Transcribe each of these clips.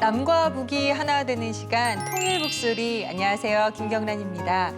남과 북이 하나 되는 시간 통일 북소리. 안녕하세요, 김경란입니다.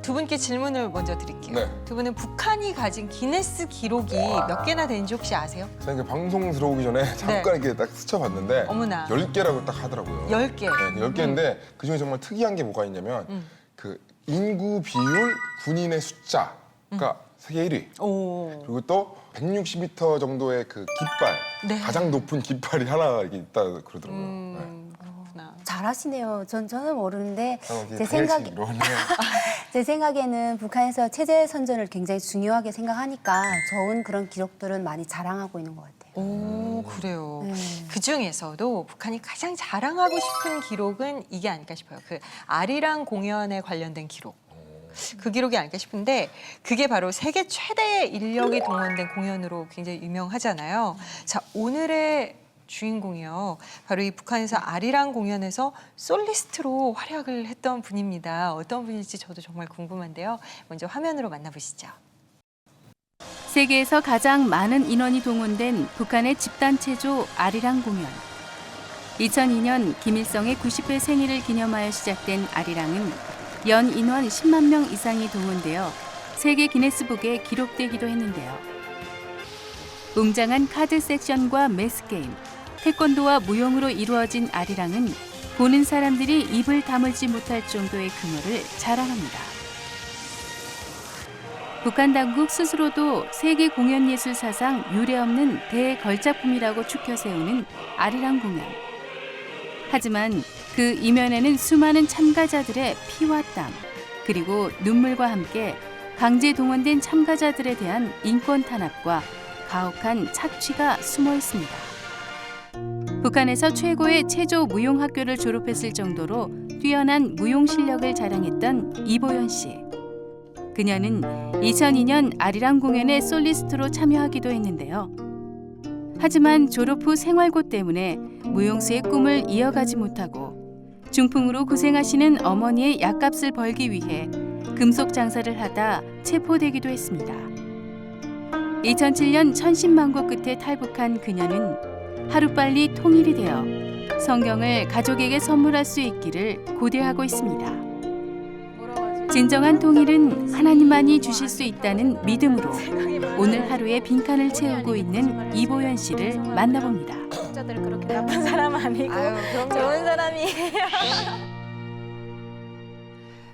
두 분께 질문을 먼저 드릴게요. 네. 두 분은 북한이 가진 기네스 기록이 몇 개나 되는지 혹시 아세요? 제가 이렇게 방송 들어오기 전에 잠깐 이렇게 딱 스쳐봤는데 어머나. 10개라고 딱 하더라고요. 10개. 네, 10개인데 그중에 정말 특이한 게 뭐가 있냐면 그 인구 비율 군인의 숫자가 세계 1위. 오. 그리고 또 160m 정도의 그 깃발, 네. 가장 높은 깃발이 하나 이렇게 있다 그러더라고요. 그렇구나. 잘하시네요. 저는 모르는데 네. 제 제 생각에는 북한에서 체제 선전을 굉장히 중요하게 생각하니까 좋은 그런 기록들은 많이 자랑하고 있는 것 같아요. 오, 그래요. 네. 그 중에서도 북한이 가장 자랑하고 싶은 기록은 이게 아닐까 싶어요. 그 아리랑 공연에 관련된 기록. 그 기록이 아닐까 싶은데 그게 바로 세계 최대의 인력이 동원된 공연으로 굉장히 유명하잖아요. 자, 오늘의 주인공이요. 바로 이 북한에서 아리랑 공연에서 솔리스트로 활약을 했던 분입니다. 어떤 분일지 저도 정말 궁금한데요. 먼저 화면으로 만나보시죠. 세계에서 가장 많은 인원이 동원된 북한의 집단체조 아리랑 공연. 2002년 김일성의 90회 생일을 기념하여 시작된 아리랑은 연 인원 10만 명 이상이 동원되어 세계 기네스북에 기록되기도 했는데요. 웅장한 카드 섹션과 매스 게임, 태권도와 무용으로 이루어진 아리랑은 보는 사람들이 입을 다물지 못할 정도의 규모를 자랑합니다. 북한 당국 스스로도 세계 공연예술 사상 유례없는 대걸작품이라고 추켜 세우는 아리랑 공연. 하지만 그 이면에는 수많은 참가자들의 피와 땀, 그리고 눈물과 함께 강제 동원된 참가자들에 대한 인권 탄압과 가혹한 착취가 숨어 있습니다. 북한에서 최고의 체조 무용학교를 졸업했을 정도로 뛰어난 무용 실력을 자랑했던 이보연 씨. 그녀는 2002년 아리랑 공연에 솔리스트로 참여하기도 했는데요. 하지만 졸업 후 생활고 때문에 무용수의 꿈을 이어가지 못하고 중풍으로 고생하시는 어머니의 약값을 벌기 위해 금속 장사를 하다 체포되기도 했습니다. 2007년 천신만고 끝에 탈북한 그녀는 하루빨리 통일이 되어 성경을 가족에게 선물할 수 있기를 고대하고 있습니다. 진정한 통일은 하나님만이 주실 수 있다는 믿음으로 오늘 하루의 빈칸을 채우고 있는 이보연 씨를 만나봅니다. 자들 그렇게 나쁜 사람 아니고 좋은 사람이에요.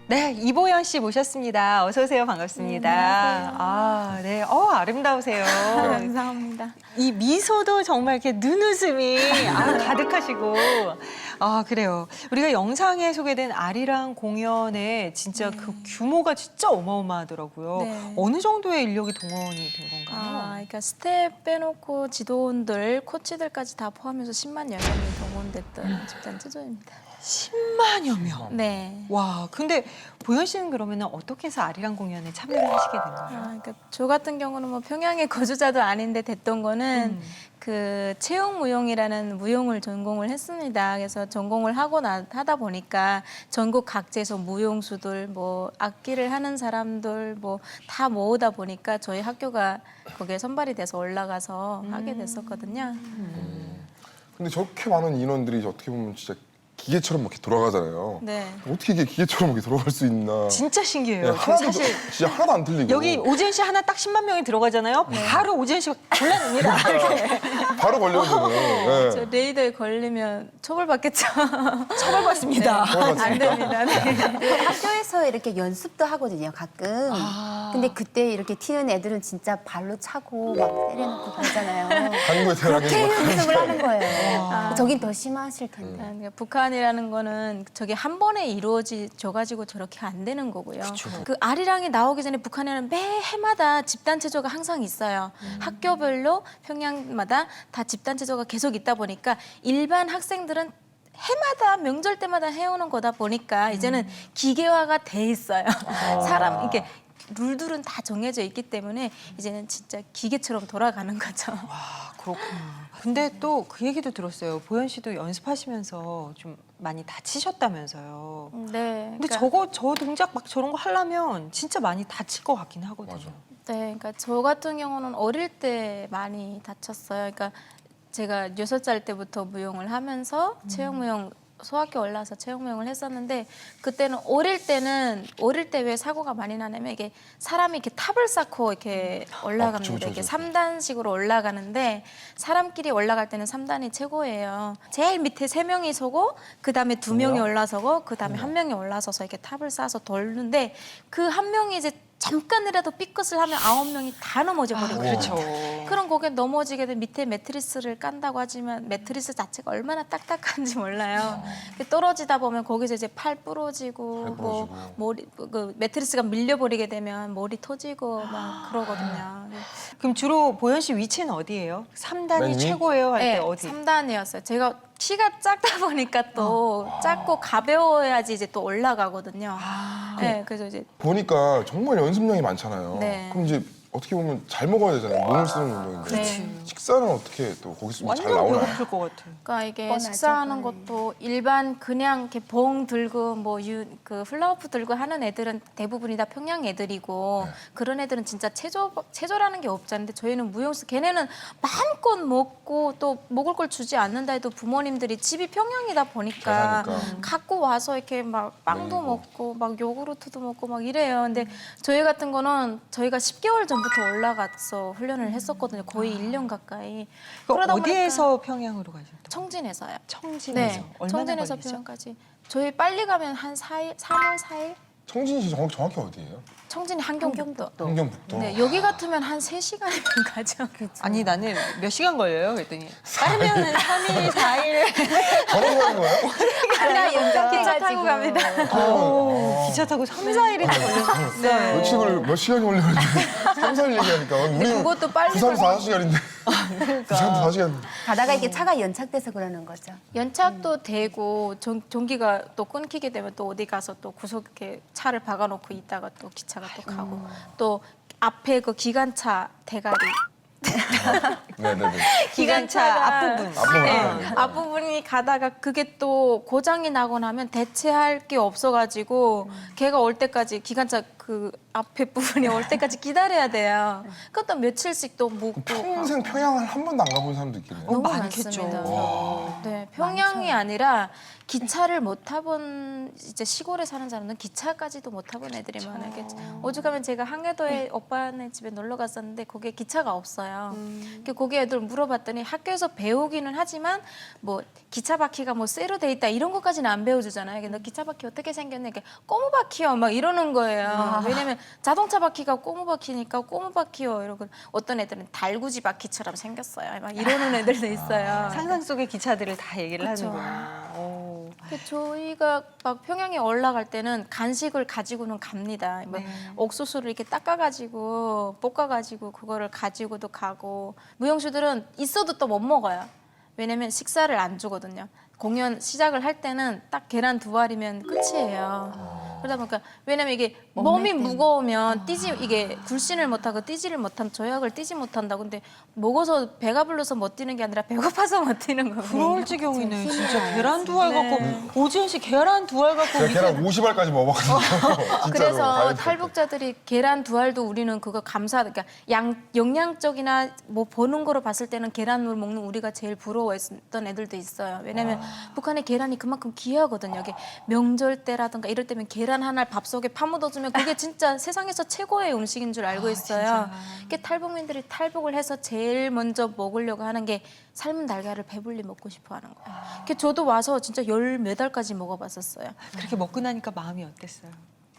네, 이보연 씨 모셨습니다. 어서 오세요. 반갑습니다. 안녕하세요. 아, 네. 아름다우세요. 감사합니다. 이 미소도 정말 이렇게 눈웃음이 가득하시고. 아, 그래요. 우리가 영상에 소개된 아리랑 공연에 진짜 그 규모가 진짜 어마어마하더라고요. 네. 어느 정도의 인력이 동원이 된 건가요? 그러니까 스텝 빼놓고 지도원들, 코치들까지 다 포함해서 10만여 명이 동원됐던 집단 체조입니다. 10만여 명. 네. 와, 근데 보연 씨는 그러면 어떻게 해서 아리랑 공연에 참여를 하시게 된 거예요? 그러니까 저 같은 경우는 뭐 평양의 거주자도 아닌데 됐던 거는 그 체육무용이라는 무용을 전공을 했습니다. 그래서 전공을 하다 보니까 전국 각지에서 무용수들, 뭐 악기를 하는 사람들 뭐 다 모으다 보니까 저희 학교가 거기에 선발이 돼서 올라가서 하게 됐었거든요. 근데 저렇게 많은 인원들이 어떻게 보면 진짜 기계처럼 이렇게 돌아가잖아요. 네. 어떻게 이게 기계처럼 이렇게 돌아갈 수 있나. 진짜 신기해요. 네, 저 하나도, 사실 진짜 하나도 안 틀리고. 여기 오지은 씨 하나 딱 10만 명이 들어가잖아요. 바로 오지은 씨가 골라냅니다. 이렇게. 바로 걸려서. 네. 저 레이더에 걸리면 처벌받겠죠. 처벌받습니다. 안 됩니다. 네. 학교에서 이렇게 연습도 하거든요, 가끔. 근데 그때 이렇게 튀는 애들은 진짜 발로 차고 막 때려놓고 그러잖아요. 한국에 태어나게 그렇게 막 연습을 하는 거예요. 저긴 더 심하실 텐데. 그러니까 북한이라는 거는 저게 한 번에 이루어져 가지고 저렇게 안 되는 거고요. 그 아리랑이 나오기 전에 북한에는 매 해마다 집단 체조가 항상 있어요. 학교별로 평양마다 다 집단 체조가 계속 있다 보니까 일반 학생들은 해마다 명절 때마다 해오는 거다 보니까 이제는 기계화가 돼 있어요. 사람 이렇게 룰들은 다 정해져 있기 때문에 이제는 진짜 기계처럼 돌아가는 거죠. 아, 그렇구나. 근데 또 그 얘기도 들었어요. 보연 씨도 연습하시면서 좀 많이 다치셨다면서요. 네. 근데 저 동작 막 저런 거 하려면 진짜 많이 다칠 것 같긴 하거든요. 맞아. 네, 그러니까 저 같은 경우는 어릴 때 많이 다쳤어요. 그러니까 제가 6살 때부터 무용을 하면서 체형 무용 소학교 올라서 체형 무용을 했었는데 그때는 어릴 때 왜 사고가 많이 나냐면 이게 사람이 이렇게 탑을 쌓고 이렇게 올라갑니다. 그쵸. 이렇게 3단식으로 올라가는데 사람끼리 올라갈 때는 3단이 최고예요. 제일 밑에 3명이 서고 그다음에 2명이 올라서고 그다음에 1명이 올라서서 이렇게 탑을 쌓아서 돌는데 그 한 명이 이제 잠깐이라도 삐끗을 하면 9명이 다 넘어져 버리고 그렇죠. 그런 곡에 넘어지게 되면 밑에 매트리스를 깐다고 하지만 매트리스 자체가 얼마나 딱딱한지 몰라요. 떨어지다 보면 거기서 이제 팔 부러지고 뭐 머리 그 매트리스가 밀려버리게 되면 머리 터지고 막 그러거든요. 그럼 주로 보현 씨 위치는 어디예요? 3단이 맨 위? 최고예요 할 때 네, 어디? 3단이었어요. 제가 키가 작다 보니까 또 작고 가벼워야지 이제 또 올라가거든요. 네, 그래서 이제 보니까 정말 연습량이 많잖아요. 네. 그럼 이제 어떻게 보면 잘 먹어야 되잖아요. 몸을 쓰는 운동인데. 네. 식사는 어떻게 또 거기서 잘 완전 나오나요? 배고플 것 같아. 그러니까 이게 뻔하죠, 식사하는 뻔해. 것도 일반 그냥 이렇게 봉 들고 그 플라워프 들고 하는 애들은 대부분이 다 평양 애들이고 그런 애들은 진짜 체조라는 게 없잖아요. 근데 저희는 무용수 걔네는 마음껏 먹고 또 먹을 걸 주지 않는다 해도 부모님들이 집이 평양이다 보니까 잘하니까. 갖고 와서 이렇게 막 빵도 먹고 막 요구르트도 먹고 막 이래요. 근데 저희 같은 거는 저희가 10개월 전부터 올라가서 훈련을 했었거든요. 거의 1년 가까이. 그러다 보니까 어디에서 평양으로 가셨어요? 청진에서요. 청진에서. 네, 얼마나 청진에서 걸리죠? 평양까지. 저희 빨리 가면 한 4일, 3일, 4일? 청진시 정확히 어디예요? 청진이 한경북도. 환경북도. 네, 여기 같으면 한 3시간이면 가죠. 아니 나는 몇 시간 걸려요? 그랬더니 빠르면 3일, 4일. 걸어서 가는 거예요? 하나 기차 타고 갑니다. 기차 타고 3, 4일이 걸렸어요. 네. 며칠을 몇 시간이 걸려가지고 3, 4일 얘기하니까 우리는 그것도 빨리 부산도 가면- 4시간인데 부산도 4시간. 가다가 이렇게 차가 연착돼서 그러는 거죠. 연착도 되고 전기가 또 끊기게 되면 또 어디 가서 또 구석 이렇게 차를 박아놓고 있다가 또 기차가 또 가고 또 앞에 그 기관차 대가리 네네네. 기관차 앞부분. 앞부분. 네, 앞부분이 가다가 그게 또 고장이 나고 나면 대체할 게 없어가지고 걔가 올 때까지 기관차 그 앞에 부분이 올 때까지 기다려야 돼요. 그것도 며칠씩 또 묵고 평생 평양을 한 번도 안 가본 사람도 있겠네요. 너무 많겠죠. 많습니다. 네, 평양이 아니라 기차를 못 타본 이제 시골에 사는 사람은 기차까지도 못 타본 애들이 많아요. 오죽하면 제가 항해도에 오빠네 집에 놀러 갔었는데 거기에 기차가 없어요. 거기 애들 물어봤더니 학교에서 배우기는 하지만 뭐 기차 바퀴가 뭐 쇠로 돼 있다 이런 것까지는 안 배워주잖아요. 너 기차 바퀴 어떻게 생겼냐? 꼬무 바퀴요 막 이러는 거예요. 왜냐면 자동차 바퀴가 꼬무 바퀴니까 꼬무 바퀴요 이러고 어떤 애들은 달구지 바퀴처럼 생겼어요. 막 이러는 애들도 있어요. 상상 속의 기차들을 다 얘기를 그쵸. 하는구나. 오. 저희가 막 평양에 올라갈 때는 간식을 가지고는 갑니다. 뭐 네. 옥수수를 이렇게 닦아가지고 볶아가지고 그거를 가지고도 가고 무용수들은 있어도 또 못 먹어요. 왜냐면 식사를 안 주거든요. 공연 시작을 할 때는 딱 계란 2알이면 끝이에요. 그러다 보니까 왜냐면 이게 몸이 무거우면 이게 굴신을 못하고 뛰지를 못하면 조약을 뛰지 못한다. 근데 먹어서 배가 불러서 못 뛰는 게 아니라 배고파서 못 뛰는 거예요. 그럴 지경이네. 진짜 계란 2알 갖고 오지은 씨 계란 2알 갖고 제가 계란 50알까지 먹어봤거든요. 진짜로. 그래서 다이어트 할 때. 탈북자들이 계란 2알도 우리는 그거 그러니까 영양적이나 뭐 보는 거로 봤을 때는 계란을 먹는 우리가 제일 부러워했던 애들도 있어요. 왜냐면 북한의 계란이 그만큼 귀하거든요. 이게 명절 때라든가 이럴 때면 계란 하나를 밥속에 파묻어주면 그게 진짜 세상에서 최고의 음식인 줄 알고 있어요. 이게 탈북민들이 탈북을 해서 제일 먼저 먹으려고 하는 게 삶은 달걀을 배불리 먹고 싶어 하는 거예요. 그게 저도 와서 진짜 10몇 알까지 먹어봤었어요. 그렇게 먹고 나니까 마음이 어땠어요?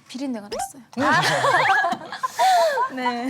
비린내가 났어요. 네.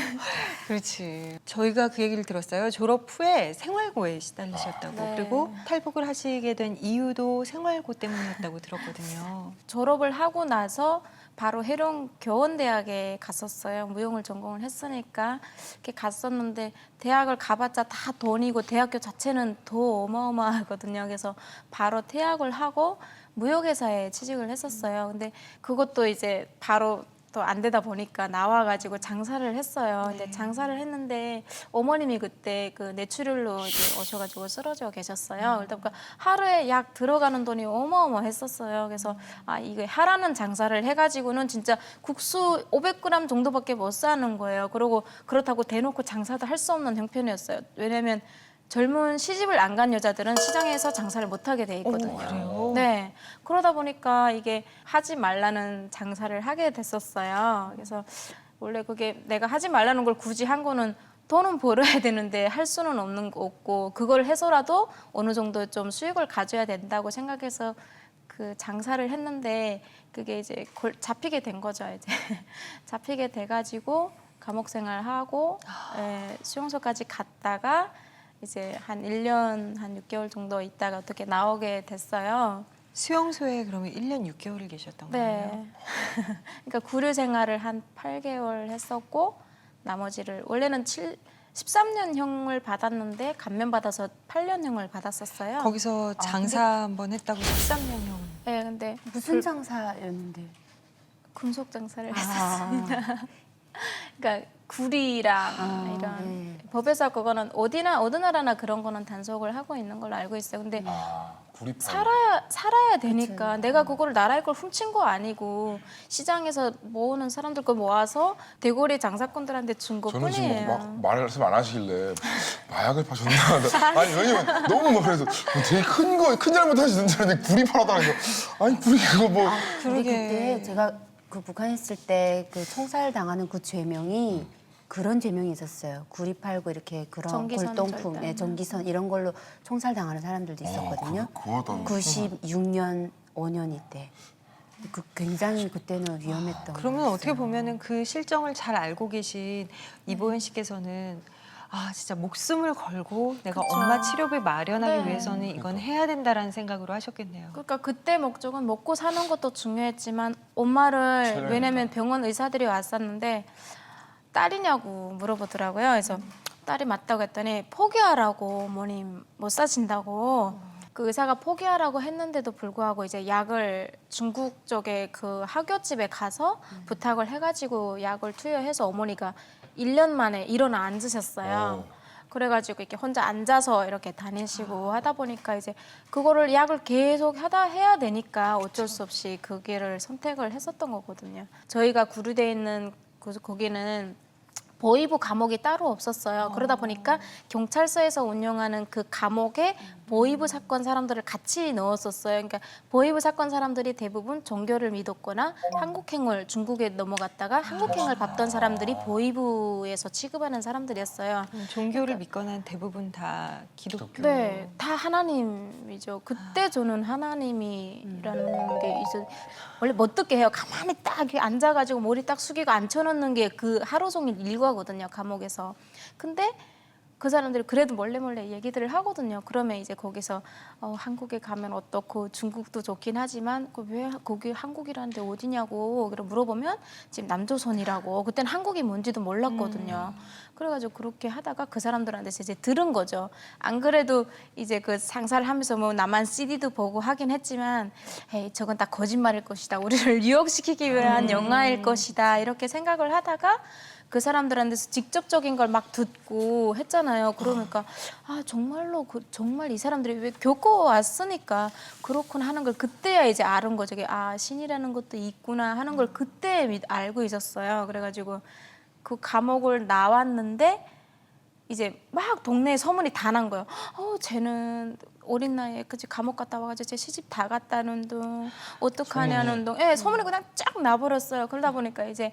그렇지. 저희가 그 얘기를 들었어요. 졸업 후에 생활고에 시달리셨다고. 네. 그리고 탈북을 하시게 된 이유도 생활고 때문이었다고 들었거든요. 졸업을 하고 나서 바로 해룡 교원대학에 갔었어요. 무용을 전공을 했으니까 이렇게 갔었는데 대학을 가봤자 다 돈이고 대학교 자체는 더 어마어마하거든요. 그래서 바로 퇴학을 하고 무역회사에 취직을 했었어요. 근데 그것도 이제 바로 또 안 되다 보니까 나와가지고 장사를 했어요. 근데 장사를 했는데 어머님이 그때 그 뇌출혈로 이제 오셔가지고 쓰러져 계셨어요. 그러다 보니까 하루에 약 들어가는 돈이 어마어마했었어요. 그래서 이거 하라는 장사를 해가지고는 진짜 국수 500g 정도밖에 못 사는 거예요. 그리고 그렇다고 대놓고 장사도 할 수 없는 형편이었어요. 왜냐면 젊은 시집을 안 간 여자들은 시장에서 장사를 못 하게 돼 있거든요. 그래요? 네. 그러다 보니까 이게 하지 말라는 장사를 하게 됐었어요. 그래서 원래 그게 내가 하지 말라는 걸 굳이 한 거는 돈은 벌어야 되는데 할 수는 없는 거 없고 그걸 해서라도 어느 정도 좀 수익을 가져야 된다고 생각해서 그 장사를 했는데 그게 이제 잡히게 된 거죠. 이제 잡히게 돼가지고 감옥 생활하고 수용소까지 갔다가 이제 한 1년 한 6개월 정도 있다가 어떻게 나오게 됐어요. 수용소에 그러면 1년 6개월을 계셨던 거예요? 네. 그러니까 구류 생활을 한 8개월 했었고 나머지를 원래는 13년형을 받았는데 감면받아서 8년형을 받았었어요. 거기서 장사 한번 했다고 13년형. 네, 근데 무슨 장사였는데? 금속 장사를 아, 했었습니다. 그러니까 구리랑 이런 네. 법에서 그거는 어느 나라나 그런 거는 단속을 하고 있는 걸로 알고 있어요. 근데 구리팔. 살아야 되니까 그쵸. 내가 그거를 나라의 걸 훔친 거 아니고 시장에서 모으는 사람들 걸 모아서 대거리 장사꾼들한테 준 저는 지금 것뿐이에요. 막 말씀 안 하시길래 마약을 파셨나? 아니 왜냐면 너무 막 그래서 되게 큰 잘못 하시는 줄 알았는데 구리 팔았다는 거. 아니 구리 그거 뭐. 근데 그러게. 그때 제가 그 북한에 있을 때 그 총살 당하는 그 죄명이 그런 죄명이 있었어요. 구리 팔고 이렇게 그런 전기선 골동품, 절단. 예, 전기선 이런 걸로 총살 당하는 사람들도 있었거든요. 그거다. 96년, 5년 이때. 그 굉장히 그때는 위험했던. 그러면 어떻게 거였어요. 보면은 그 실정을 잘 알고 계신 이보현 씨께서는 아 진짜 목숨을 걸고 내가 그쵸. 엄마 치료비 마련하기 네. 위해서는 이건 해야 된다라는 생각으로 하셨겠네요. 그러니까 그때 목적은 먹고 사는 것도 중요했지만 엄마를 살려야 왜냐면 병원 의사들이 왔었는데 딸이냐고 물어보더라고요. 그래서 딸이 맞다고 했더니 포기하라고 어머님 못 사신다고. 그 의사가 포기하라고 했는데도 불구하고 이제 약을 중국 쪽에 그 학교집에 가서 부탁을 해가지고 약을 투여해서 어머니가 1년 만에 일어나 앉으셨어요. 그래가지고 이렇게 혼자 앉아서 이렇게 다니시고 하다 보니까 이제 그거를 약을 계속 해야 되니까 어쩔 수 없이 그 길을 선택을 했었던 거거든요. 저희가 구류돼 있는 거기는 보위부 감옥이 따로 없었어요. 그러다 보니까 경찰서에서 운영하는 그 감옥에 보위부 사건 사람들을 같이 넣었었어요. 그러니까 보위부 사건 사람들이 대부분 종교를 믿었거나 한국행을 중국에 넘어갔다가 한국행을 밟던 사람들이 보위부에서 취급하는 사람들이었어요. 종교를 믿거나 대부분 다 기독교. 네, 다 하나님이죠. 그때 저는 하나님이라는 게 이제 원래 멋듣게 해요. 가만히 딱 이렇게 앉아가지고 머리 딱 숙이고 앉혀놓는 게 그 하루 종일 일과거든요, 감옥에서. 근데 그 사람들이 그래도 몰래 얘기들을 하거든요. 그러면 이제 거기서 한국에 가면 어떻고 중국도 좋긴 하지만 왜 거기 한국이라는데 어디냐고 물어보면 지금 남조선이라고. 그때는 한국이 뭔지도 몰랐거든요. 그래가지고 그렇게 하다가 그 사람들한테 이제 들은 거죠. 안 그래도 이제 그 장사를 하면서 뭐 나만 CD도 보고 하긴 했지만 에이 저건 다 거짓말일 것이다. 우리를 유혹시키기 위한 영화일 것이다. 이렇게 생각을 하다가 그 사람들한테서 직접적인 걸 막 듣고 했잖아요. 그러니까 아 정말로 정말 이 사람들이 왜 겪어왔으니까 그렇구나 하는 걸 그때야 이제 아는 거죠. 아 신이라는 것도 있구나 하는 걸 그때 알고 있었어요. 그래가지고 그 감옥을 나왔는데 이제 막 동네에 소문이 다 난 거예요. 쟤는 어린 나이에 그치 감옥 갔다 와가지고 제 시집 다 갔다는 둥 어떡하냐는 둥. 예, 소문이 그냥 쫙 나버렸어요. 그러다 보니까 이제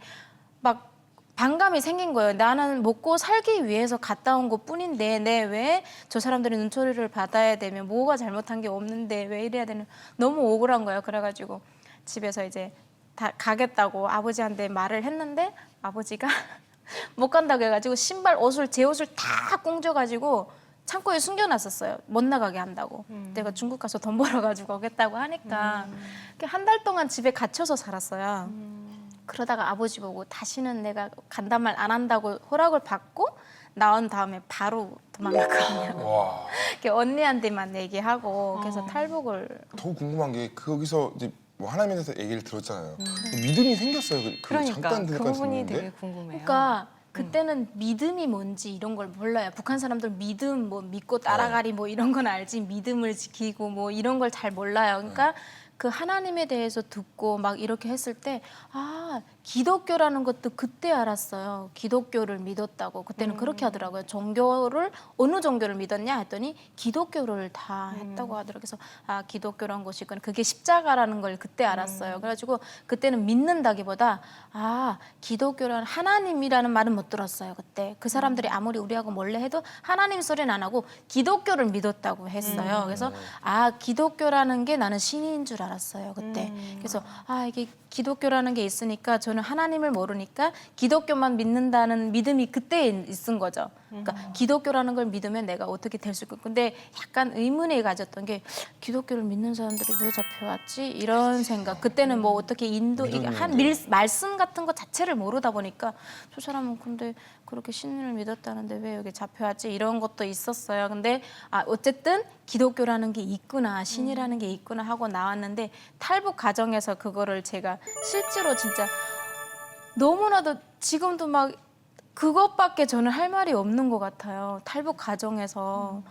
막 반감이 생긴 거예요. 나는 먹고 살기 위해서 갔다 온 것뿐인데 내 왜 저 사람들이 눈초리를 받아야 되면 뭐가 잘못한 게 없는데 왜 이래야 되는 너무 억울한 거예요. 그래가지고 집에서 이제 다 가겠다고 아버지한테 말을 했는데 아버지가 못 간다고 해가지고 신발 옷을 제 옷을 다 꽁져가지고 창고에 숨겨놨었어요. 못 나가게 한다고. 내가 중국 가서 돈 벌어가지고 오겠다고 하니까 한 달 동안 집에 gat혀서 살았어요. 그러다가 아버지 보고 다시는 내가 간단 말 안 한다고 허락을 받고 나온 다음에 바로 도망갔거든요. 와. 이렇게 언니한테만 얘기하고 그래서 탈북을. 더 궁금한 게 거기서 이제 뭐 하나님에 대해서 얘기를 들었잖아요. 믿음이 생겼어요. 그러니까 잠깐 그 잠깐 부분이 듣는데. 되게 궁금해요. 그러니까 그때는 믿음이 뭔지 이런 걸 몰라요. 북한 사람들 믿음 뭐 믿고 따라가리 뭐 이런 건 알지 믿음을 지키고 뭐 이런 걸 잘 몰라요. 그러니까 그 하나님에 대해서 듣고 막 이렇게 했을 때 아 기독교라는 것도 그때 알았어요. 기독교를 믿었다고. 그때는 그렇게 하더라고요. 종교를 어느 종교를 믿었냐 했더니 기독교를 다 했다고 하더라고요. 그래서 아, 기독교란 것이구나. 그게 십자가라는 걸 그때 알았어요. 그래가지고 그때는 믿는다기보다 아, 기독교라는 하나님이라는 말은 못 들었어요. 그때 그 사람들이 아무리 우리하고 몰래 해도 하나님 소리는 안 하고 기독교를 믿었다고 했어요. 그래서 아, 기독교라는 게 나는 신인 줄 알았어요. 그때. 그래서 아, 이게 기독교라는 게 있으니까 저는 하나님을 모르니까 기독교만 믿는다는 믿음이 그때 있은 거죠. 그러니까 기독교라는 걸 믿으면 내가 어떻게 될 수 있고. 근데 약간 의문을 가졌던 게 기독교를 믿는 사람들이 왜 잡혀왔지? 이런 생각. 그때는 뭐 어떻게 인도 이게 말씀 같은 거 자체를 모르다 보니까 저 사람은 근데 그렇게 신을 믿었다는데 왜 여기 잡혀왔지? 이런 것도 있었어요. 근데 아, 어쨌든 기독교라는 게 있구나, 신이라는 게 있구나 하고 나왔는데 탈북 과정에서 그거를 제가 실제로 진짜 너무나도 지금도 막 그것밖에 저는 할 말이 없는 것 같아요. 탈북 과정에서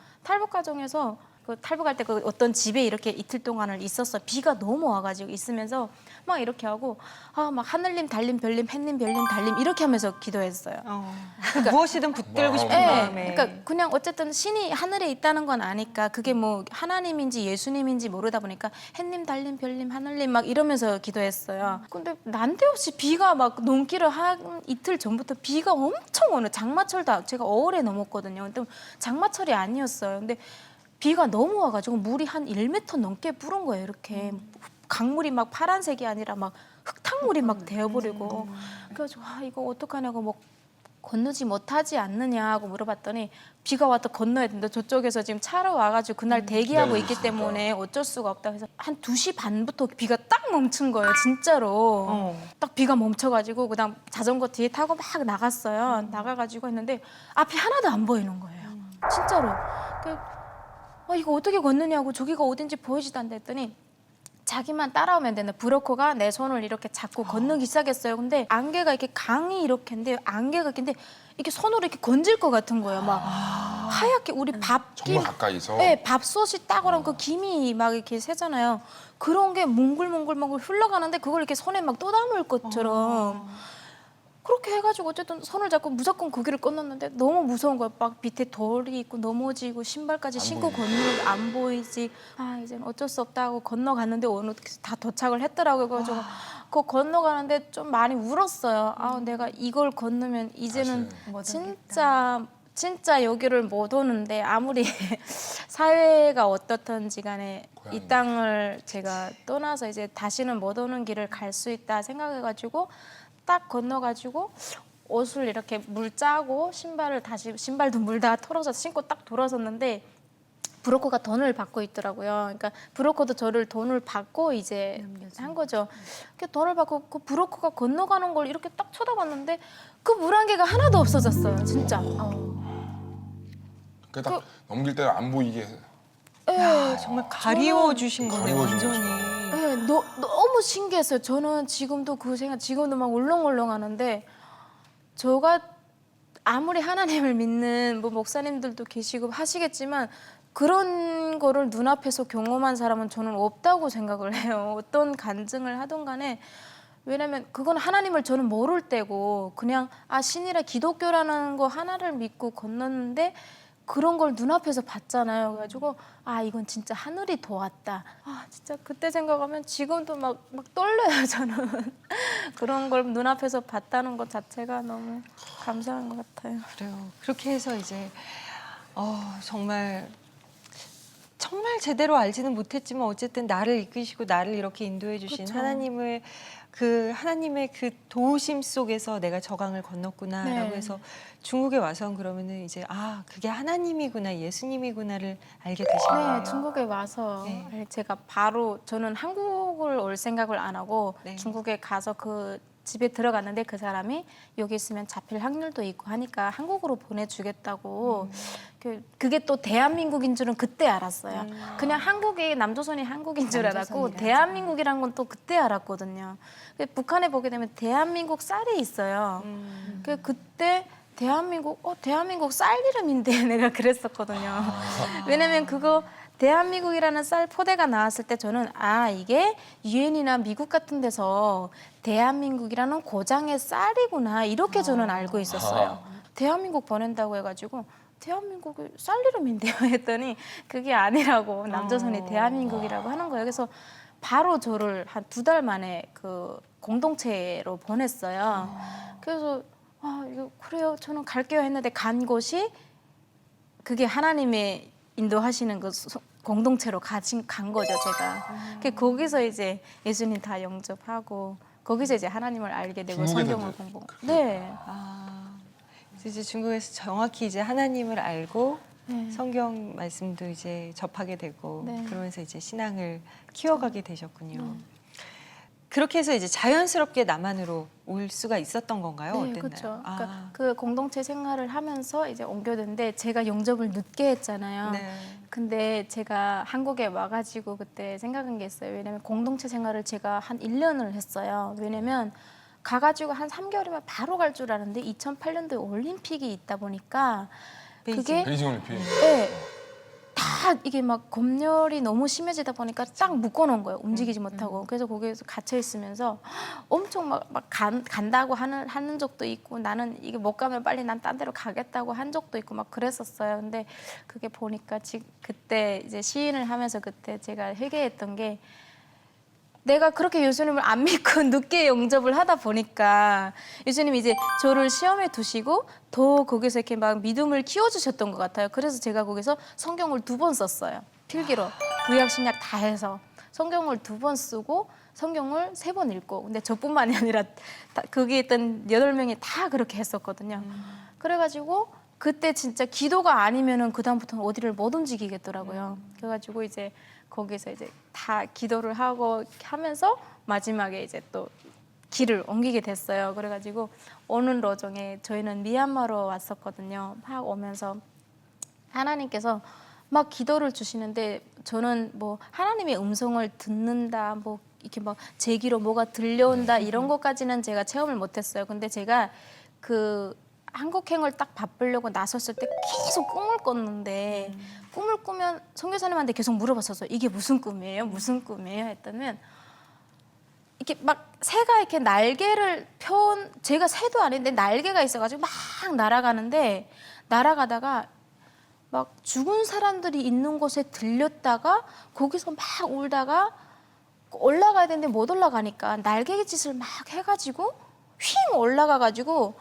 그 탈북할 때 그 어떤 집에 이렇게 이틀 동안을 있었어. 비가 너무 와가지고 있으면서 막 이렇게 하고 아, 막 하늘님, 달님, 별님, 햇님, 별님, 달님 이렇게 하면서 기도했어요. 그러니까 무엇이든 붙들고 싶은 네, 마음에. 그러니까 그냥 어쨌든 신이 하늘에 있다는 건 아니까 그게 뭐 하나님인지 예수님인지 모르다 보니까 햇님, 달님, 별님, 하늘님 막 이러면서 기도했어요. 근데 난데없이 비가 막 넘기를 한 이틀 전부터 비가 엄청 오는 장마철도 제가 5월에 넘었거든요. 근데 장마철이 아니었어요. 근데 비가 너무 와가지고 물이 한 1m 넘게 뿌른 거예요. 이렇게 강물이 막 파란색이 아니라 막 흙탕물이 막 되어버리고 그래가지고 아, 이거 어떡하냐고 뭐 건너지 못하지 않느냐고 물어봤더니 비가 와도 건너야 된다. 저쪽에서 지금 차로 와가지고 그날 대기하고 있기 때문에 어쩔 수가 없다. 그래서 한 2시 반부터 비가 딱 멈춘 거예요. 진짜로. 딱 비가 멈춰가지고 그다음 자전거 뒤에 타고 막 나갔어요. 나가가지고 했는데 앞이 하나도 안 보이는 거예요. 진짜로. 이거 어떻게 건너냐고 저기가 어딘지 보이지도 않다 했더니 자기만 따라오면 된다. 브로커가 내 손을 이렇게 잡고 건너기 시작했어요. 근데 안개가 이렇게 강이 이렇게인데 안개가 이렇게 이렇게 손으로 이렇게 건질 것 같은 거예요. 막 하얗게 우리 밥김 정말 가까이서. 네, 밥솥이 따고랑 그 김이 막 이렇게 새잖아요. 그런 게 몽글몽글 흘러가는데 그걸 이렇게 손에 막 또 담을 것처럼 그렇게 해가지고 어쨌든 손을 잡고 무조건 그 길을 건넜는데 너무 무서운 거예요. 막 밑에 돌이 있고 넘어지고 신발까지 신고 건너는데 안 보이지. 아, 이제는 어쩔 수 없다 하고 건너갔는데 어느 다 도착을 했더라고요. 그래가지고 그거 건너가는데 좀 많이 울었어요. 아, 내가 이걸 건너면 이제는 진짜 여기를 못 오는데 아무리 사회가 어떻든지 간에 이 땅을 제가 떠나서 이제 다시는 못 오는 길을 갈 수 있다 생각해가지고 딱 건너가지고 옷을 이렇게 물 짜고 신발도 물 다 털어서 신고 딱 돌아섰는데 브로커가 돈을 받고 있더라고요. 그러니까 브로커도 저를 돈을 받고 이제 한 거죠. 그 돈을 받고 그 브로커가 건너가는 걸 이렇게 딱 쳐다봤는데 그 물안개가 하나도 없어졌어요. 진짜. 그러니까 딱 넘길 때는 안 보이게. 야, 정말 가리워 주신 거네요, 가리워준 완전히. 네, 너무 신기했어요. 저는 지금도 그 생각, 지금도 막 울렁울렁하는데 저가 아무리 하나님을 믿는 뭐 목사님들도 계시고 하시겠지만 그런 거를 눈앞에서 경험한 사람은 저는 없다고 생각을 해요. 어떤 간증을 하든 간에 왜냐면 그건 하나님을 저는 모를 때고 그냥 아, 신이라 기독교라는 거 하나를 믿고 건넜는데 그런 걸 눈앞에서 봤잖아요. 그래가지고 아, 이건 진짜 하늘이 도왔다. 아, 진짜 그때 생각하면 지금도 막 떨려요. 저는 그런 걸 눈앞에서 봤다는 것 자체가 너무 감사한 것 같아요. 그래요. 그렇게 해서 이제 정말 제대로 알지는 못했지만 어쨌든 나를 이끄시고 나를 이렇게 인도해 주신 그쵸. 하나님의 그 도우심 속에서 내가 저강을 건넜구나라고 네. 해서 중국에 와서 그러면은 이제 아, 그게 하나님이구나, 예수님이구나를 알게 되신 거예요. 네, 중국에 와서 네. 제가 바로 저는 한국을 올 생각을 안 하고 네. 중국에 가서 그 집에 들어갔는데 그 사람이 여기 있으면 잡힐 확률도 있고 하니까 한국으로 보내주겠다고 그게 또 대한민국인 줄은 그때 알았어요. 그냥 한국이 남조선이 한국인 줄 알았고 대한민국이란 건 또 그때 알았거든요. 북한에 보게 되면 대한민국 쌀이 있어요. 그때 대한민국 쌀 이름인데 내가 그랬었거든요. 왜냐면 그거 대한민국이라는 쌀 포대가 나왔을 때 저는 아 이게 유엔이나 미국 같은 데서 대한민국이라는 고장의 쌀이구나 이렇게 저는 알고 있었어요. 대한민국 보낸다고 해가지고 대한민국이 쌀 이름인데요 했더니 그게 아니라고 남조선이 대한민국이라고 하는 거예요. 그래서 바로 저를 한 2달 만에 그 공동체로 보냈어요. 그래서 아 이거 그래요 저는 갈게요 했는데 간 곳이 그게 하나님의 인도하시는 그 공동체로 간 거죠 제가. 거기서 이제 예수님 다 영접하고 거기서 이제 하나님을 알게 되고 중국에서 성경을 이제 공부. 네. 그래서 이제 중국에서 정확히 이제 하나님을 알고 네. 성경 말씀도 이제 접하게 되고 네. 그러면서 이제 신앙을 키워가게 되셨군요. 그렇게 해서 이제 자연스럽게 남한으로 올 수가 있었던 건가요? 네, 어땠나요? 그렇죠. 아, 그러니까 그 공동체 생활을 하면서 이제 옮겨졌는데 제가 영접을 늦게 했잖아요. 네. 근데 제가 한국에 와가지고 그때 생각한 게 있어요. 왜냐면 공동체 생활을 제가 한 1년을 했어요. 왜냐면 가가지고 한 3개월이면 바로 갈 줄 알았는데 2008년도에 올림픽이 있다 보니까 그게 베이징 올림픽. 네, 다 이게 막 검열이 너무 심해지다 보니까 딱 묶어놓은 거예요. 움직이지 못하고. 그래서 거기에서 갇혀 있으면서 엄청 막 간다고 하는 적도 있고 나는 이게 못 가면 빨리 난 딴 데로 가겠다고 한 적도 있고 막 그랬었어요. 근데 그게 보니까 그때 이제 시인을 하면서 그때 제가 회개했던 게 내가 그렇게 예수님을 안 믿고 늦게 영접을 하다 보니까 예수님이 이제 저를 시험에 두시고 더 거기서 이렇게 막 믿음을 키워주셨던 것 같아요. 그래서 제가 거기서 성경을 2번 썼어요. 필기로. 구약, 신약 다 해서. 성경을 2번 쓰고 성경을 3번 읽고. 근데 저뿐만이 아니라 거기 있던 8명이 다 그렇게 했었거든요. 그래가지고 그때 진짜 기도가 아니면은 그다음부터는 어디를 못 움직이겠더라고요. 그래가지고 이제 거기서 이제 다 기도를 하고 하면서 마지막에 이제 또 길을 옮기게 됐어요. 그래가지고 오는 로정에 저희는 미얀마로 왔었거든요. 막 오면서 하나님께서 막 기도를 주시는데 저는 뭐 하나님의 음성을 듣는다, 뭐 이렇게 막 제 귀로 뭐가 들려온다 이런 것까지는 제가 체험을 못했어요. 근데 제가 그 한국행을 딱 바꾸려고 나섰을 때 계속 꿈을 꿨는데 꿈을 꾸면 선교사님한테 계속 물어봤었어요. 이게 무슨 꿈이에요? 무슨 꿈이에요? 했더니 이렇게 막 새가 이렇게 날개를 펴온 제가 새도 아닌데 날개가 있어가지고 막 날아가는데 날아가다가 막 죽은 사람들이 있는 곳에 들렸다가 거기서 막 울다가 올라가야 되는데 못 올라가니까 날개짓을 막 해가지고 휙 올라가가지고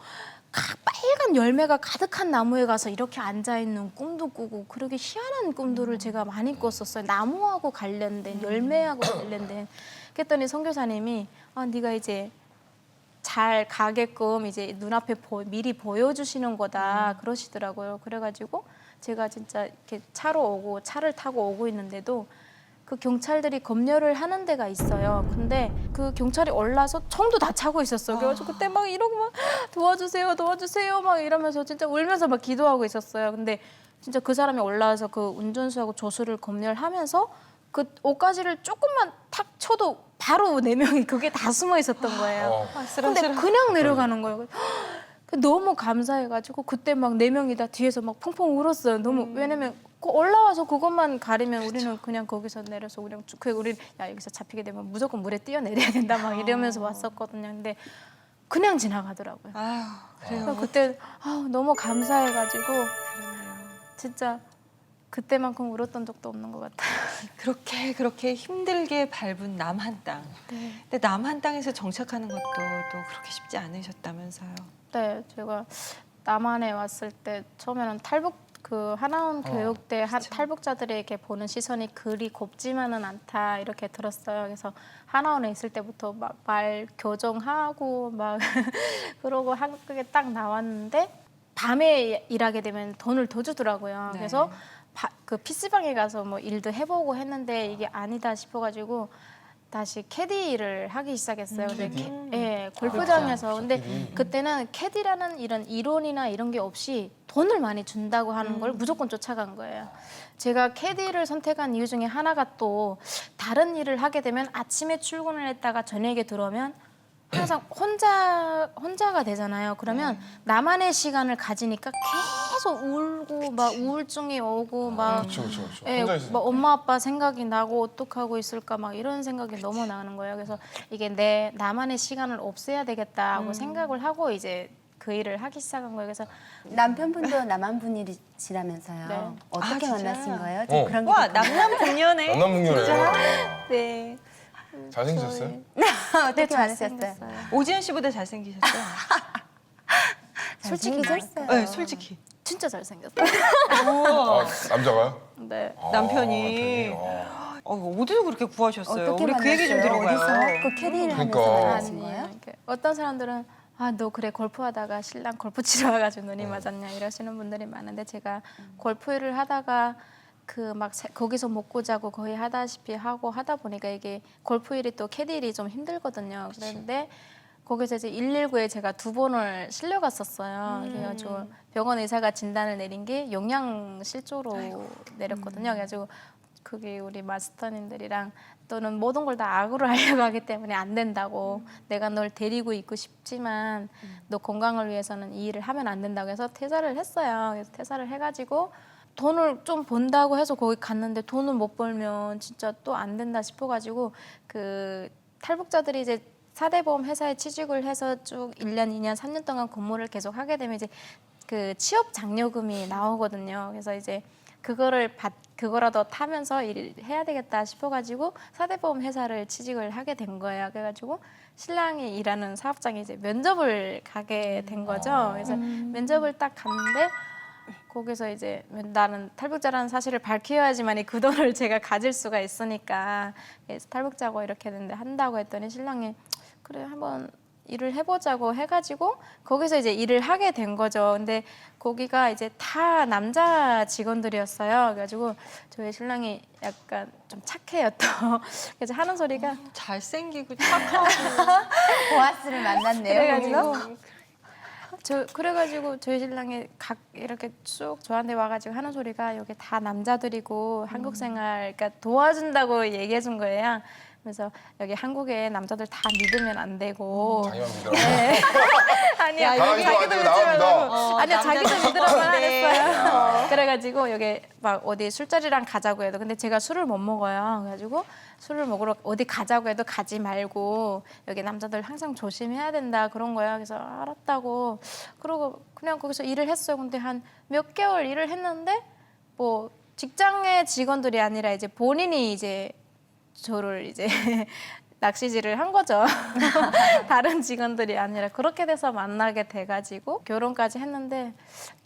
빨간 열매가 가득한 나무에 가서 이렇게 앉아있는 꿈도 꾸고 그렇게 희한한 꿈들을 제가 많이 꿨었어요. 나무하고 관련된 열매하고 관련된. 그랬더니 선교사님이 네가 이제 잘 가게끔 이제 눈앞에 미리 보여주시는 거다 그러시더라고요. 그래가지고 제가 진짜 이렇게 차를 타고 오고 있는데도 그 경찰들이 검열을 하는 데가 있어요. 근데 그 경찰이 올라서 총도 다 차고 있었어요. 그래가지고 그때 막 이러고 막 도와주세요, 도와주세요 막 이러면서 진짜 울면서 막 기도하고 있었어요. 근데 진짜 그 사람이 올라와서 그 운전수하고 조수를 검열하면서 그 옷가지를 조금만 탁 쳐도 바로 4명이 그게 다 숨어 있었던 거예요. 근데 그냥 내려가는 거예요. 너무 감사해가지고 그때 막 4명이 다 뒤에서 막 펑펑 울었어요. 너무 왜냐면 올라와서 그것만 가리면 우리는 그냥 거기서 내려서 우리는 야 여기서 잡히게 되면 무조건 물에 뛰어내려야 된다 막 이러면서 왔었거든요. 근데 그냥 지나가더라고요. 아유, 그래요. 그래서 그때 너무 감사해가지고 진짜 그때만큼 울었던 적도 없는 것 같아요. 그렇게 힘들게 밟은 남한 땅. 네. 근데 남한 땅에서 정착하는 것도 또 그렇게 쉽지 않으셨다면서요. 네, 제가 남한에 왔을 때 처음에는 그 하나원 교육대 탈북자들에게 보는 시선이 그리 곱지만은 않다 이렇게 들었어요. 그래서 하나원에 있을 때부터 막 말 교정하고 막 그러고 한국에 딱 나왔는데 밤에 일하게 되면 돈을 더 주더라고요. 네. 그래서 그 PC방에 가서 뭐 일도 해보고 했는데 이게 아니다 싶어가지고 다시 캐디 일을 하기 시작했어요. 근데 골프장에서. 근데 그때는 캐디라는 이런 이론이나 이런 게 없이 돈을 많이 준다고 하는 걸 무조건 쫓아간 거예요. 제가 캐디를 선택한 이유 중에 하나가 또 다른 일을 하게 되면 아침에 출근을 했다가 저녁에 들어오면 항상 혼자가 되잖아요. 그러면 나만의 시간을 가지니까 계속 울고 막 우울증이 오고 막 그렇죠, 그렇죠. 예, 혼자 있으니까. 막 엄마 아빠 생각이 나고 어떡하고 있을까 막 이런 생각이 너무 나는 거예요. 그래서 이게 나만의 시간을 없애야 되겠다고 생각을 하고 이제 그 일을 하기 시작한 거예요. 그래서 남편분도 남한분이시라면서요. 네. 어떻게 아, 만나신 진짜요? 거예요? 어. 그런 게 와 좀 남남북녀네. 남남북녀네. 네. 잘생기셨어요? 어떻게 네, 만나셨어요? 잘생겼어요. 오지은 씨보다 잘생기셨어요? 솔직히 말했어요. 네, 솔직히. 진짜 잘생겼어요. 아, 남자가요? 네. 아, 남편이. 남편이? 어디서 그렇게 구하셨어요? 어떻게 우리 그 얘기 좀 만났어요? 들어봐요. 어디서? 그 캐디를 하면서 그러니까. 만나신 거예요? 이렇게 어떤 사람들은 너 그래 골프하다가 신랑 골프 치러 와가지고 눈이 맞았냐 이러시는 분들이 많은데 제가 골프를 하다가 그 막 거기서 먹고 자고 거의 하다시피 하고 하다 보니까 이게 골프 일이 또 캐디 일이 좀 힘들거든요. 그런데 거기서 이제 119에 제가 2번을 실려갔었어요. 그래가지고 병원 의사가 진단을 내린 게 영양실조로 내렸거든요. 그래가지고 그게 우리 마스터님들이랑 또는 모든 걸 다 악으로 하려고 하기 때문에 안 된다고 내가 널 데리고 있고 싶지만 너 건강을 위해서는 이 일을 하면 안 된다고 해서 퇴사를 했어요. 그래서 퇴사를 해가지고 돈을 좀 번다고 해서 거기 갔는데 돈을 못 벌면 진짜 또 안 된다 싶어가지고 그 탈북자들이 이제 사대보험 회사에 취직을 해서 쭉 1년, 2년, 3년 동안 근무를 계속 하게 되면 이제 그 취업 장려금이 나오거든요. 그래서 이제 그거라도 타면서 일을 해야 되겠다 싶어가지고 사대보험 회사를 취직을 하게 된 거예요. 그래가지고 신랑이 일하는 사업장에 이제 면접을 가게 된 거죠. 그래서 면접을 딱 갔는데 거기서 이제 나는 탈북자라는 사실을 밝혀야지만 그 돈을 제가 가질 수가 있으니까 그래서 탈북자고 이렇게 했는데 한다고 했더니 신랑이 그래 한번 일을 해보자고 해가지고 거기서 이제 일을 하게 된 거죠. 근데 거기가 이제 다 남자 직원들이었어요. 그래가지고 저희 신랑이 약간 좀 착해요 또. 그래서 하는 소리가 잘생기고 착하고. 보아스를 만났네요. 그래가지고 그래가지고 저희 신랑이 각 이렇게 쭉 저한테 와가지고 하는 소리가 여기 다 남자들이고 한국 생활 그러니까 도와준다고 얘기해 준 거예요. 그래서 여기 한국에 남자들 다 믿으면 안 되고 자기만 믿으라고. 네. 아니야 강아지도 안 되고 나만 믿어. 아니야 자기도 믿으라고 안 네. 했어요. 그래가지고 여기 막 어디 술자리랑 가자고 해도 근데 제가 술을 못 먹어요. 그래가지고 술을 먹으러 어디 가자고 해도 가지 말고 여기 남자들 항상 조심해야 된다 그런 거예요. 그래서 알았다고 그러고 그냥 거기서 일을 했어요. 근데 한 몇 개월 일을 했는데 뭐 직장의 직원들이 아니라 이제 본인이 이제 저를 이제 낚시질을 한 거죠. 다른 직원들이 아니라 그렇게 돼서 만나게 돼가지고 결혼까지 했는데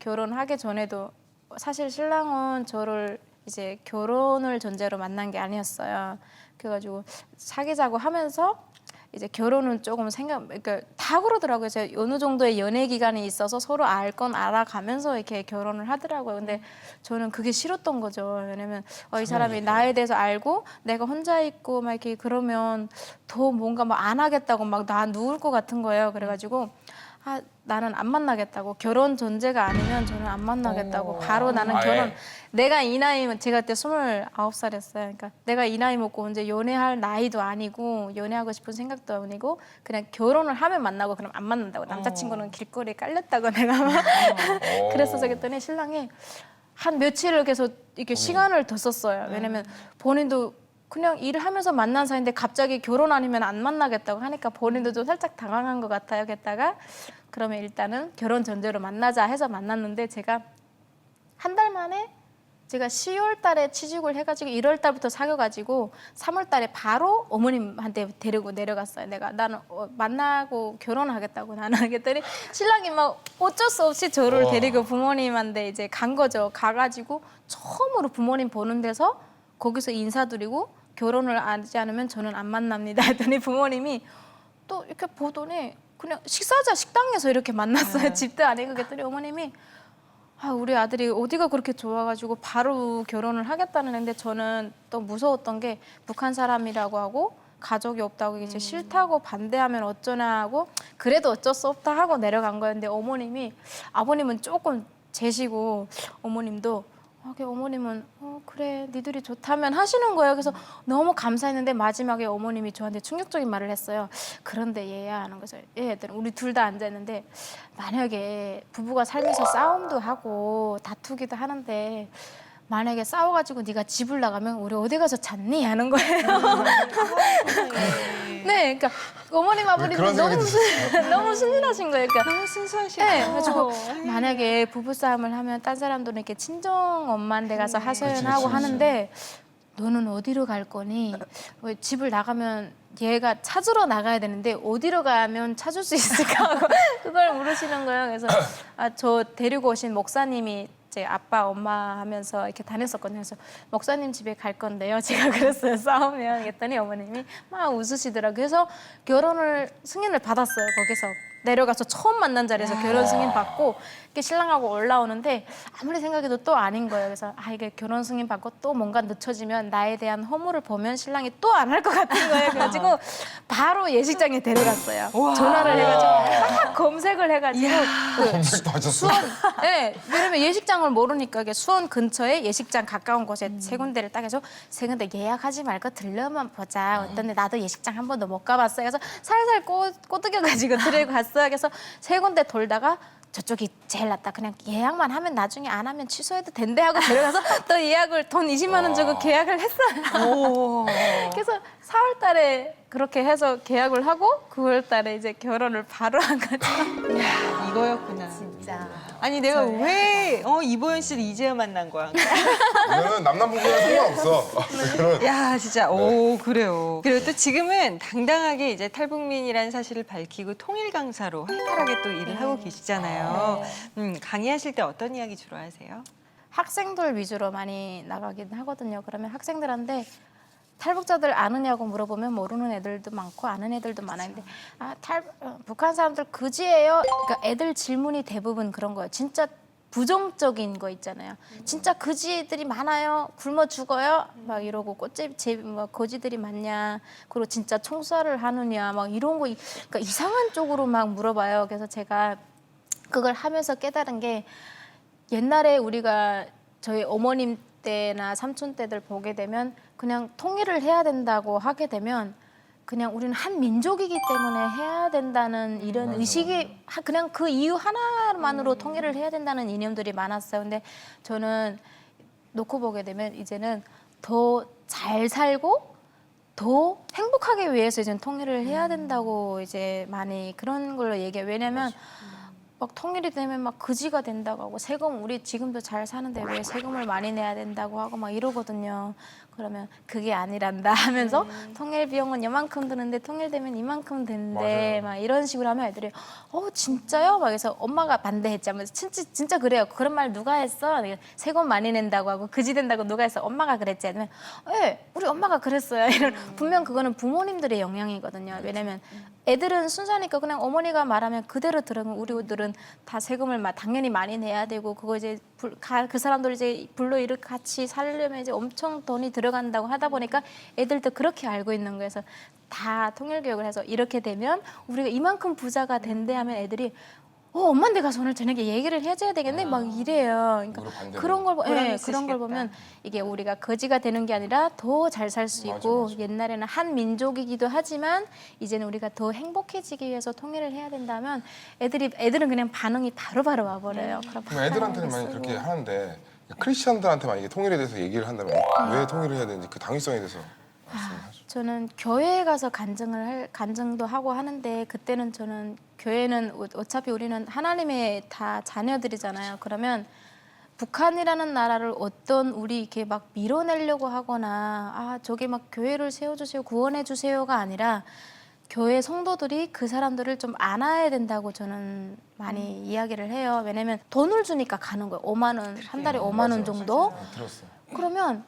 결혼하기 전에도 사실 신랑은 저를 이제 결혼을 전제로 만난 게 아니었어요. 그래가지고 사귀자고 하면서 이제 결혼은 조금 그러니까 다 그러더라고요. 제가 어느 정도의 연애 기간이 있어서 서로 알 건 알아가면서 이렇게 결혼을 하더라고요. 근데 저는 그게 싫었던 거죠. 왜냐면 이 사람이 나에 대해서 알고 내가 혼자 있고 막 이렇게 그러면 더 뭔가 막 안 하겠다고 막 나 누울 것 같은 거예요. 그래가지고 나는 안 만나겠다고 결혼 전제가 아니면 저는 안 만나겠다고 바로 나는 결혼 내가 이 나이면 제가 그때 29살이었어요. 그러니까 내가 이 나이 먹고 언제 연애할 나이도 아니고 연애하고 싶은 생각도 아니고 그냥 결혼을 하면 만나고 그럼 안 만난다고 남자친구는 길거리에 깔렸다고 내가 막 그랬어서 그랬더니 신랑이 한 며칠을 계속 이렇게 시간을 더 썼어요. 왜냐면 본인도 그냥 일을 하면서 만난 사이인데 갑자기 결혼 아니면 안 만나겠다고 하니까 본인도 좀 살짝 당황한 것 같아요. 그랬다가 그러면 일단은 결혼 전제로 만나자 해서 만났는데 제가 한 달 만에 제가 10월 달에 취직을 해가지고 1월 달부터 사귀어가지고 3월 달에 바로 어머님한테 데리고 내려갔어요. 나는 만나고 결혼하겠다고 나는 하겠더니 신랑이 막 어쩔 수 없이 저를 데리고 부모님한테 이제 간 거죠. 가가지고 처음으로 부모님 보는 데서 거기서 인사드리고 결혼을 하지 않으면 저는 안 만납니다 했더니 부모님이 또 이렇게 보더니 그냥 식당에서 이렇게 만났어요. 집도 아니고 그랬더니 어머님이 우리 아들이 어디가 그렇게 좋아가지고 바로 결혼을 하겠다는 애인데 저는 또 무서웠던 게 북한 사람이라고 하고 가족이 없다고 이제 싫다고 반대하면 어쩌나 하고 그래도 어쩔 수 없다 하고 내려간 거였는데 아버님은 조금 재시고 어머님도 어머님은 그래 니들이 좋다면 하시는 거예요. 그래서 너무 감사했는데 마지막에 어머님이 저한테 충격적인 말을 했어요. 그런데 얘야 하는 거죠. 얘들 우리 둘 다 앉아 있는데 만약에 부부가 살면서 싸움도 하고 다투기도 하는데 만약에 싸워가지고 네가 집을 나가면 우리 어디 가서 잤니? 하는 거예요. 네, 그러니까 어머님 아버님 그런 너무 생각이 너무 순진하신 거예요. 그러니까 너무 순수하시네요. 네, 그래가지고 만약에 부부싸움을 하면 딴 사람들은 이렇게 친정 엄마한테 가서 하소연하고 그치. 하는데 너는 어디로 갈 거니? 왜 집을 나가면 얘가 찾으러 나가야 되는데 어디로 가면 찾을 수 있을까 하고 그걸 물으시는 거예요. 그래서 저 데리고 오신 목사님이 제 아빠 엄마 하면서 이렇게 다녔었거든요. 그래서 목사님 집에 갈 건데요. 제가 그랬어요. 싸우면 그랬더니 어머님이 막 웃으시더라고요. 그래서 결혼을 승인을 받았어요. 거기서 내려가서 처음 만난 자리에서 결혼 승인 받고 이렇게 신랑하고 올라오는데 아무리 생각해도 또 아닌 거예요. 그래서 이게 결혼 승인 받고 또 뭔가 늦춰지면 나에 대한 허물을 보면 신랑이 또 안 할 것 같은 거예요. 그래가지고 바로 예식장에 데려갔어요. 전화를 해가지고 막 검색을 해가지고 검색도 하셨어. 수원, 네, 왜냐면 예식장을 모르니까 이게 수원 근처에 예식장 가까운 곳에 세 군데를 딱 해서 세 군데 예약하지 말고 들려만 보자. 어떤데 나도 예식장 한 번도 못 가봤어요. 그래서 살살 꼬드겨가지고 데리고 갔어요. 그래서 세 군데 돌다가 저쪽이 제일 낫다. 그냥 예약만 하면 나중에 안 하면 취소해도 된대 하고 데려가서 또 예약을 돈 20만 원 주고 계약을 했어요. 그래서 4월 달에 그렇게 해서 계약을 하고 9월 달에 이제 결혼을 바로 한 거죠. 이거였구나. 진짜. 아니 내가 왜 이보연 씨를 이제야 만난 거야? 이거는 남남부부랑 상관없어. 그런 야 진짜 오 그래요. 그리고 또 지금은 당당하게 이제 탈북민이라는 사실을 밝히고 통일 강사로 활발하게 또 일을 하고 계시잖아요. 강의하실 때 어떤 이야기 주로 하세요? 학생들 위주로 많이 나가긴 하거든요. 그러면 학생들한테 탈북자들 아느냐고 물어보면 모르는 애들도 많고 아는 애들도 많아요. 근데 북한 사람들 그지예요? 그러니까 애들 질문이 대부분 그런 거예요. 진짜 부정적인 거 있잖아요. 진짜 그지들이 많아요. 굶어 죽어요. 막 이러고 뭐 거지들이 많냐. 그리고 진짜 총살을 하느냐. 막 이런 거 그러니까 이상한 쪽으로 막 물어봐요. 그래서 제가 그걸 하면서 깨달은 게 옛날에 우리가 저희 어머님 때나 삼촌 때들 보게 되면 그냥 통일을 해야 된다고 하게 되면 그냥 우리는 한 민족이기 때문에 해야 된다는 이런 의식이 그냥 그 이유 하나만으로 통일을 해야 된다는 이념들이 많았어요. 근데 저는 놓고 보게 되면 이제는 더 잘 살고 더 행복하게 위해서 이제 통일을 해야 된다고 이제 많이 그런 걸로 얘기해요. 왜냐면 막 통일이 되면 막 그지가 된다고 하고 세금 우리 지금도 잘 사는데 왜 세금을 많이 내야 된다고 하고 막 이러거든요. 그러면 그게 아니란다 하면서 통일 비용은 이만큼 드는데 통일되면 이만큼 된대. 막 이런 식으로 하면 애들이 진짜요? 막 그래서 엄마가 반대했자면 진짜 그래요. 그런 말 누가 했어? 세금 많이 낸다고 하고 그지 된다고 누가 했어? 엄마가 그랬지. 아니면 우리 엄마가 그랬어요. 이런 분명 그거는 부모님들의 영향이거든요. 왜냐면 애들은 순수하니까 그냥 어머니가 말하면 그대로 들으면 우리들은 다 세금을 당연히 많이 내야 되고 그거 이제 그 사람들 이제 불러일으 같이 살려면 이제 엄청 돈이 들어간다고 하다 보니까 애들도 그렇게 알고 있는 거예요. 그래서 다 통일 교육을 해서 이렇게 되면 우리가 이만큼 부자가 된대 하면 애들이 엄마한테 가서 오늘 저녁에 얘기를 해줘야 되겠네 막 이래요. 그러니까 그런 걸 보면 이게 우리가 거지가 되는 게 아니라 더 잘 살 수 있고 옛날에는 한 민족이기도 하지만 이제는 우리가 더 행복해지기 위해서 통일을 해야 된다면 애들은 그냥 반응이 바로바로 와버려요. 그럼 애들한테는 만약 그렇게 하는데 크리스천들한테 만약에 통일에 대해서 얘기를 한다면 왜 통일을 해야 되는지 그 당위성에 대해서 말씀하시죠. 저는 교회에 가서 간증도 하고 하는데 그때는 저는 교회는 어차피 우리는 하나님의 다 자녀들이잖아요. 그러면 북한이라는 나라를 어떤 우리 이렇게 막 밀어내려고 하거나 저게 막 교회를 세워주세요, 구원해 주세요가 아니라 교회 성도들이 그 사람들을 좀 안아야 된다고 저는 많이 이야기를 해요. 왜냐면 돈을 주니까 가는 거예요. 5만 원, 한 달에 5만 원 정도. 들었어요. 그러면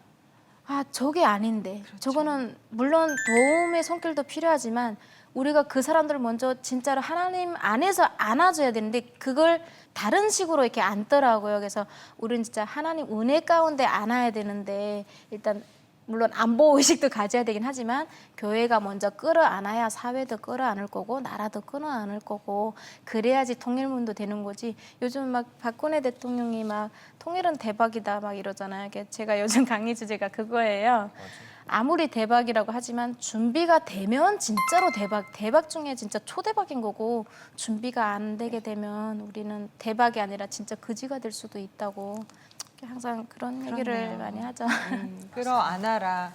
저게 아닌데 저거는 물론 도움의 손길도 필요하지만 우리가 그 사람들을 먼저 진짜로 하나님 안에서 안아줘야 되는데 그걸 다른 식으로 이렇게 안더라고요. 그래서 우리는 진짜 하나님 은혜 가운데 안아야 되는데 일단 물론 안보 의식도 가져야 되긴 하지만 교회가 먼저 끌어안아야 사회도 끌어안을 거고 나라도 끌어안을 거고 그래야지 통일문도 되는 거지. 요즘 막 박근혜 대통령이 막 통일은 대박이다 막 이러잖아요. 제가 요즘 강의 주제가 그거예요. 아무리 대박이라고 하지만 준비가 되면 진짜로 대박 중에 진짜 초대박인 거고 준비가 안 되게 되면 우리는 대박이 아니라 진짜 거지가 될 수도 있다고 항상 그런 얘기를 그렇네요. 많이 하죠. 끌어안아라.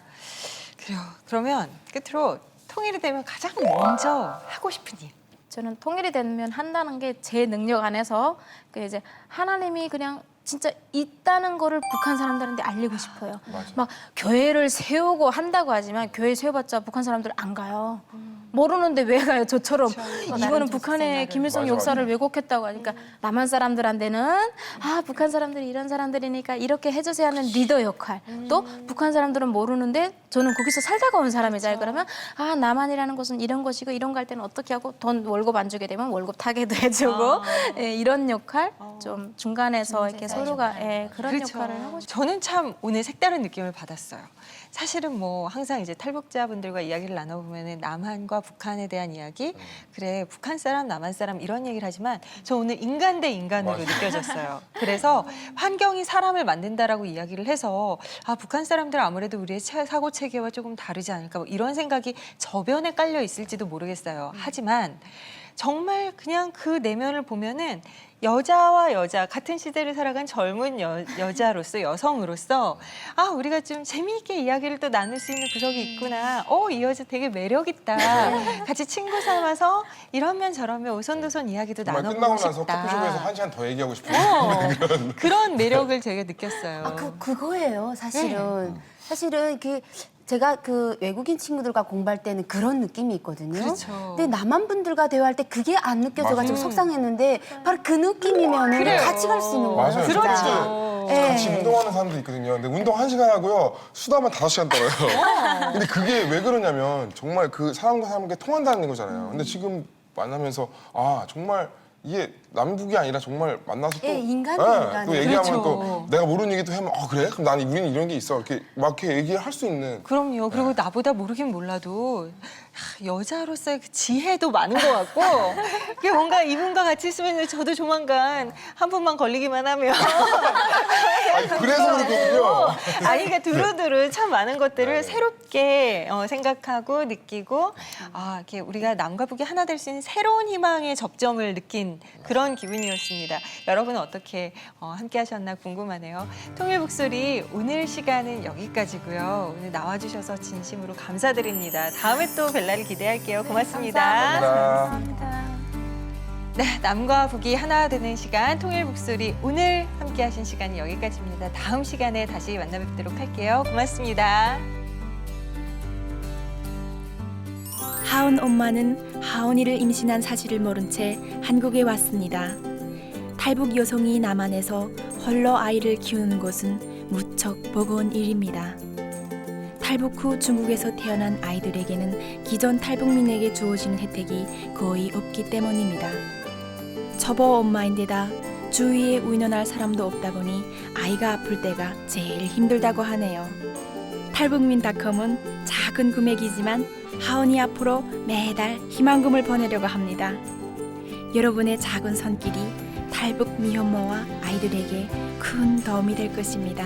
그래요. 그러면 끝으로 통일이 되면 가장 먼저 하고 싶은 일. 저는 통일이 되면 한다는 게 제 능력 안에서 이제 하나님이 그냥 진짜 있다는 거를 북한 사람들한테 알리고 싶어요. 막 교회를 세우고 한다고 하지만 교회 세워봤자 북한 사람들 안 가요. 모르는데 왜 가요? 저처럼 이거는 북한의 김일성 맞아, 역사를 맞아. 왜곡했다고 하니까 남한 사람들한테는 아 북한 사람들이 이런 사람들이니까 이렇게 해주세요 하는 리더 역할. 또 북한 사람들은 모르는데 저는 거기서 살다가 온 사람이잖아요. 그러면 아 남한이라는 것은 이런 것이고 이런 거 할 때는 어떻게 하고 돈 월급 안 주게 되면 월급 타게도 해주고 예, 이런 역할 좀 중간에서 이렇게 서로가 예, 그런 역할을 하고 싶어요. 저는 참 오늘 색다른 느낌을 받았어요. 사실은 뭐 항상 이제 탈북자분들과 이야기를 나눠보면은 남한과 북한에 대한 이야기, 그래 북한 사람, 남한 사람 이런 얘기를 하지만 저 오늘 인간 대 인간으로 맞아요. 느껴졌어요. 그래서 환경이 사람을 만든다라고 이야기를 해서 아 북한 사람들 아무래도 우리의 사고 체계와 조금 다르지 않을까 뭐 이런 생각이 저변에 깔려 있을지도 모르겠어요. 하지만 정말 그냥 그 내면을 보면은 여자와 여자 같은 시대를 살아간 젊은 여자로서 여성으로서 아 우리가 좀 재미있게 이야기를 또 나눌 수 있는 구석이 있구나. 이 여자 되게 매력 있다. 같이 친구 삼아서 이러면 저러면 오손도손 이야기도 정말 나눠보고 끝나고 나서 싶다. 커피숍에서 1시간 더 얘기하고 싶어요. 그런 매력을 제가 느꼈어요. 아, 그거예요, 사실은. 사실은 제가 그 외국인 친구들과 공부할 때는 그런 느낌이 있거든요. 그렇죠. 근데 남한 분들과 대화할 때 그게 안 느껴져가지고 속상했는데 바로 그 느낌이면 그래요. 같이 갈 수 있는 거예요. 맞아요. 진짜. 그렇죠. 예. 같이 운동하는 사람도 있거든요. 근데 운동 1시간 하고요. 수다만 5시간 떨어요. 근데 그게 왜 그러냐면 정말 그 사람과 사람과 통한다는 거잖아요. 근데 지금 만나면서 아 정말 이게 남북이 아니라 정말 만나서 또 예, 인간이 예, 인간이. 또 얘기하면 그렇죠. 또 내가 모르는 얘기도 하면 그래? 그럼 나는 우리는 이런 게 있어. 이렇게 막 이렇게 얘기할 수 있는 그럼요. 그리고 나보다 모르긴 몰라도 여자로서의 그 지혜도 많은 것 같고 이게 뭔가 이분과 같이 있으면 저도 조만간 한 분만 걸리기만 하면 아니, 그래서 그렇거든요. 아니 그러니까 두루두루 참 많은 것들을 새롭게 생각하고 느끼고 이렇게 우리가 남과 북이 하나 될 수 있는 새로운 희망의 접점을 느낀 그런 기분이었습니다. 여러분은 어떻게 함께 하셨나 궁금하네요. 통일북소리 오늘 시간은 여기까지고요. 오늘 나와주셔서 진심으로 감사드립니다. 다음에 또 뵐 날을 기대할게요. 고맙습니다. 감사합니다. 네, 남과 북이 하나 되는 시간 통일북소리 오늘 함께 하신 시간이 여기까지입니다. 다음 시간에 다시 만나 뵙도록 할게요. 고맙습니다. 하은 엄마는 하은이를 임신한 사실을 모른 채 한국에 왔습니다. 탈북 여성이 남한에서 홀로 아이를 키우는 것은 무척 버거운 일입니다. 탈북 후 중국에서 태어난 아이들에게는 기존 탈북민에게 주어지는 혜택이 거의 없기 때문입니다. 저보 엄마인데다 주위에 의논할 사람도 없다 보니 아이가 아플 때가 제일 힘들다고 하네요. 탈북민닷컴은 작은 금액이지만 하은이 앞으로 매달 희망금을 보내려고 합니다. 여러분의 작은 손길이 탈북 미혼모와 아이들에게 큰 도움이 될 것입니다.